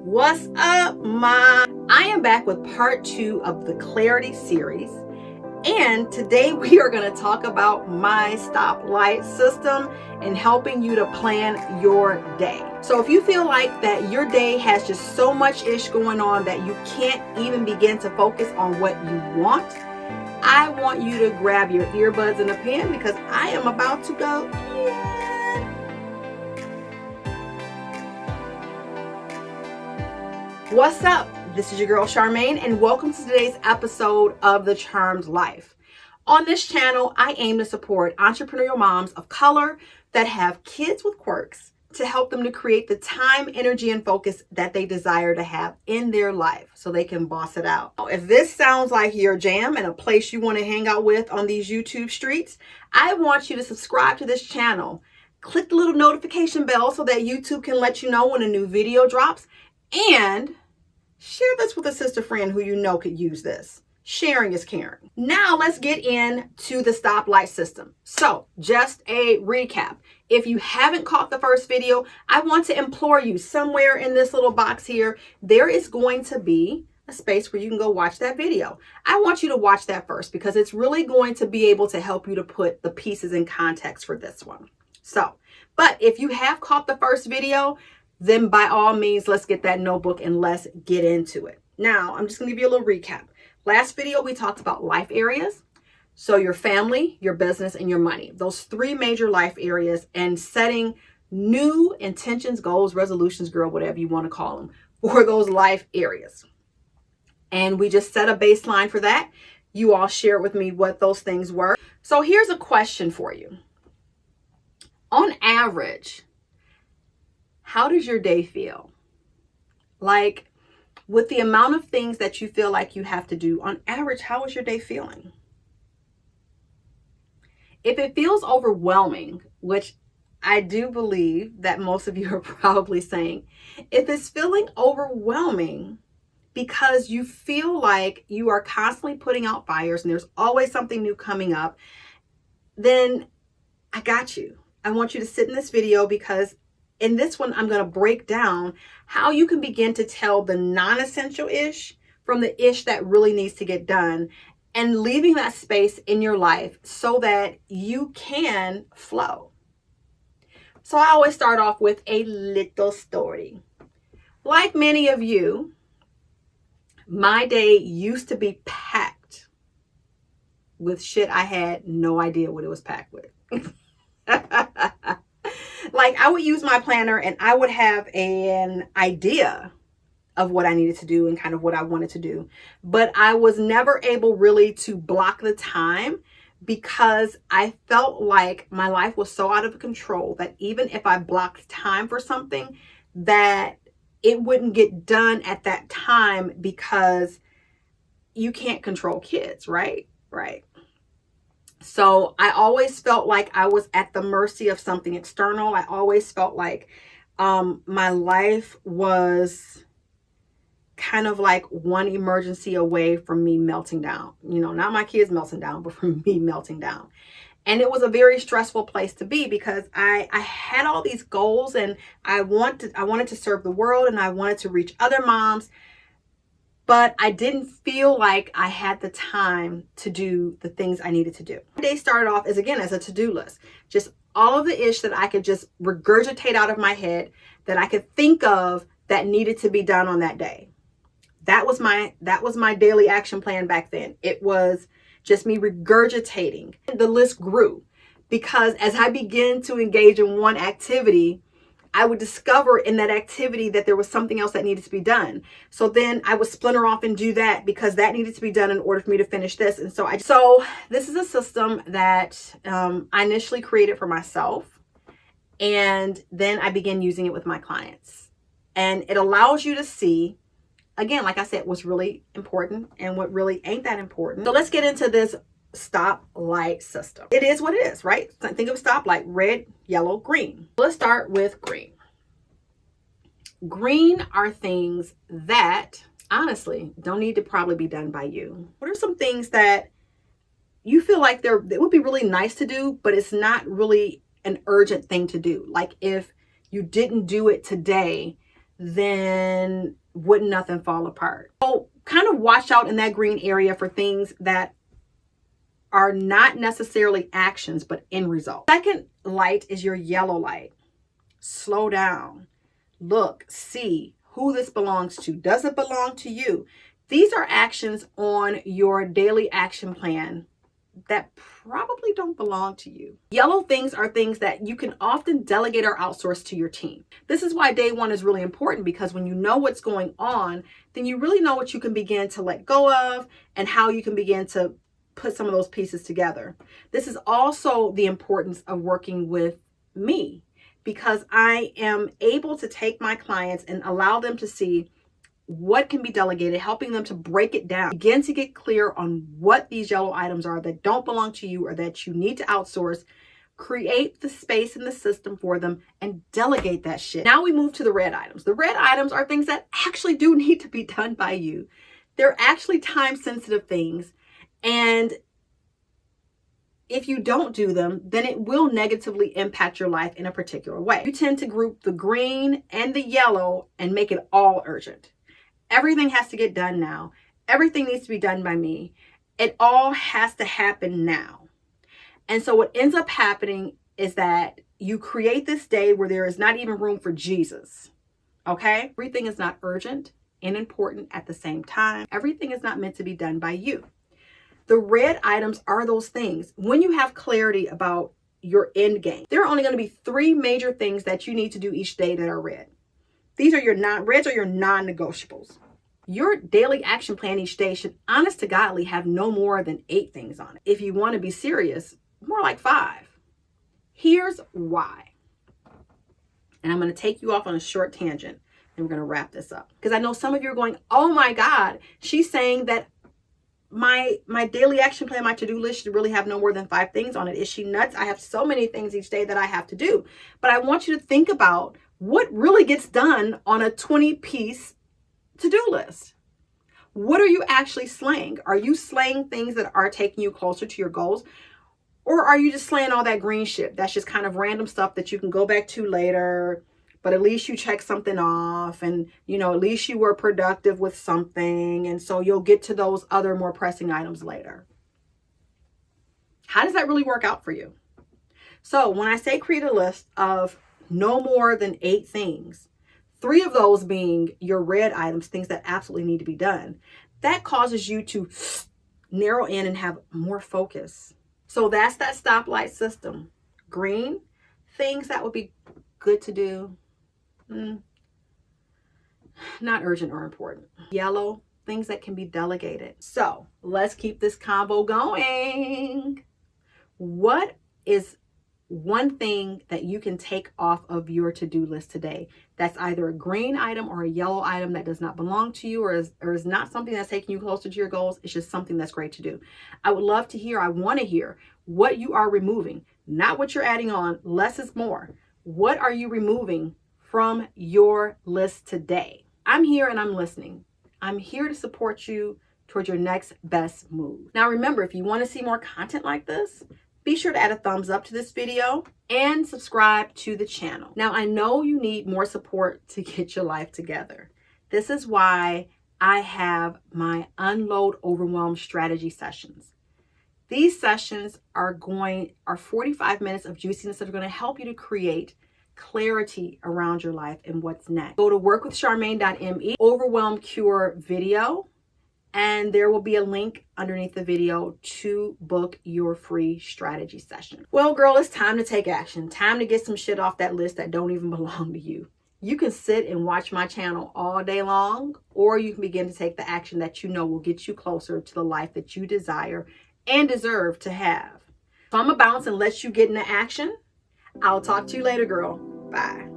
What's up, Mom? I am back with part 2 of the Clarity series, and today we are going to talk about my stoplight system and helping you to plan your day. So if you feel like that your day has just so much ish going on that you can't even begin to focus on what you want, I want you to grab your earbuds and a pen because I am about to go in. What's up? This is your girl Charmaine, and welcome to today's episode of The Charmed Life. On this channel, I aim to support entrepreneurial moms of color that have kids with quirks to help them to create the time, energy, and focus that they desire to have in their life so they can boss it out. If this sounds like your jam and a place you want to hang out with on these YouTube streets, I want you to subscribe to this channel. Click the little notification bell so that YouTube can let you know when a new video drops. And share this with a sister friend who you know could use this. Sharing is caring. Now let's get into the stoplight system. So just a recap. If you haven't caught the first video, I want to implore you, somewhere in this little box here, there is going to be a space where you can go watch that video. I want you to watch that first because it's really going to be able to help you to put the pieces in context for this one. But if you have caught the first video, then by all means, let's get that notebook and let's get into it. Now, I'm just going to give you a little recap. Last video, we talked about life areas. So your family, your business, and your money. Those three major life areas, and setting new intentions, goals, resolutions, girl, whatever you want to call them, for those life areas. And we just set a baseline for that. You all share with me what those things were. So here's a question for you. On average, how does your day feel? Like, with the amount of things that you feel like you have to do, on average, how is your day feeling? If it feels overwhelming, which I do believe that most of you are probably saying, if it's feeling overwhelming because you feel like you are constantly putting out fires and there's always something new coming up, then I got you. I want you to sit in this video because in this one, I'm going to break down how you can begin to tell the non-essential ish from the ish that really needs to get done, and leaving that space in your life so that you can flow. So I always start off with a little story. Like many of you, my day used to be packed with shit I had no idea what it was packed with. Like, I would use my planner and I would have an idea of what I needed to do and kind of what I wanted to do. But I was never able really to block the time because I felt like my life was so out of control that even if I blocked time for something, that it wouldn't get done at that time because you can't control kids, right? Right. So I always felt like I was at the mercy of something external. I always felt like my life was kind of like one emergency away from me melting down. You know, not my kids melting down, but from me melting down. And it was a very stressful place to be because I had all these goals and I wanted to serve the world and I wanted to reach other moms. But I didn't feel like I had the time to do the things I needed to do. My day started off as a to-do list. Just all of the ish that I could just regurgitate out of my head that I could think of that needed to be done on that day. That was my daily action plan back then. It was just me regurgitating. The list grew because as I began to engage in one activity, I would discover in that activity that there was something else that needed to be done. So then I would splinter off and do that because that needed to be done in order for me to finish this. And so this is a system that I initially created for myself. And then I began using it with my clients. And it allows you to see, again, like I said, what's really important and what really ain't that important. So let's get into this stoplight system. It is what it is, right? Think of a stoplight: red, yellow, green. Let's start with green. Green are things that honestly don't need to probably be done by you. What are some things that you feel like it would be really nice to do, but it's not really an urgent thing to do? Like, if you didn't do it today, then wouldn't nothing fall apart. So kind of watch out in that green area for things that are not necessarily actions, but end result. Second light is your yellow light. Slow down, look, see who this belongs to. Does it belong to you? These are actions on your daily action plan that probably don't belong to you. Yellow things are things that you can often delegate or outsource to your team. This is why day one is really important, because when you know what's going on, then you really know what you can begin to let go of and how you can begin to put some of those pieces together. This is also the importance of working with me, because I am able to take my clients and allow them to see what can be delegated, helping them to break it down, begin to get clear on what these yellow items are that don't belong to you or that you need to outsource, create the space in the system for them, and delegate that shit. Now we move to the red items. The red items are things that actually do need to be done by you. They're actually time-sensitive things, and if you don't do them, then it will negatively impact your life in a particular way. You tend to group the green and the yellow and make it all urgent. Everything has to get done now. Everything needs to be done by me. It all has to happen now. And so what ends up happening is that you create this day where there is not even room for Jesus. Okay? Everything is not urgent and important at the same time. Everything is not meant to be done by you. The red items are those things. When you have clarity about your end game, there are only going to be 3 major things that you need to do each day that are red. These are your reds are your non-negotiables. Your daily action plan each day should, honest to godly, have no more than 8 things on it. If you want to be serious, more like 5. Here's why. And I'm going to take you off on a short tangent and we're going to wrap this up. Because I know some of you are going, oh my God, she's saying that my daily action plan, my to-do list should really have no more than 5 things on it. Is she nuts? I have so many things each day that I have to do. But I want you to think about what really gets done on a 20-piece to-do list. What are you actually slaying? Are you slaying things that are taking you closer to your goals? Or are you just slaying all that green shit? That's just kind of random stuff that you can go back to later, but at least you check something off and, at least you were productive with something. And so you'll get to those other more pressing items later. How does that really work out for you? So when I say create a list of no more than 8 things, 3 of those being your red items, things that absolutely need to be done, that causes you to narrow in and have more focus. So that's that stoplight system. Green, things that would be good to do, not urgent or important. Yellow, things that can be delegated. So let's keep this convo going. What is one thing that you can take off of your to-do list today that's either a green item or a yellow item that does not belong to you or is not something that's taking you closer to your goals? It's just something that's great to do. I would love to hear, I want to hear what you are removing, not what you're adding on. Less is more. What are you removing from your list today? I'm here and I'm listening. I'm here to support you towards your next best move. Now remember, if you want to see more content like this, be sure to add a thumbs up to this video and subscribe to the channel. Now, I know you need more support to get your life together. This is why I have my Unload Overwhelm strategy sessions. These sessions are 45 minutes of juiciness that are going to help you to create clarity around your life and what's next. Go to workwithcharmaine.me, Overwhelm Cure video, and there will be a link underneath the video to book your free strategy session. Well, girl, it's time to take action. Time to get some shit off that list that don't even belong to you. You can sit and watch my channel all day long, or you can begin to take the action that you know will get you closer to the life that you desire and deserve to have. So I'm going to bounce and let you get into action. I'll talk to you later, girl. Bye.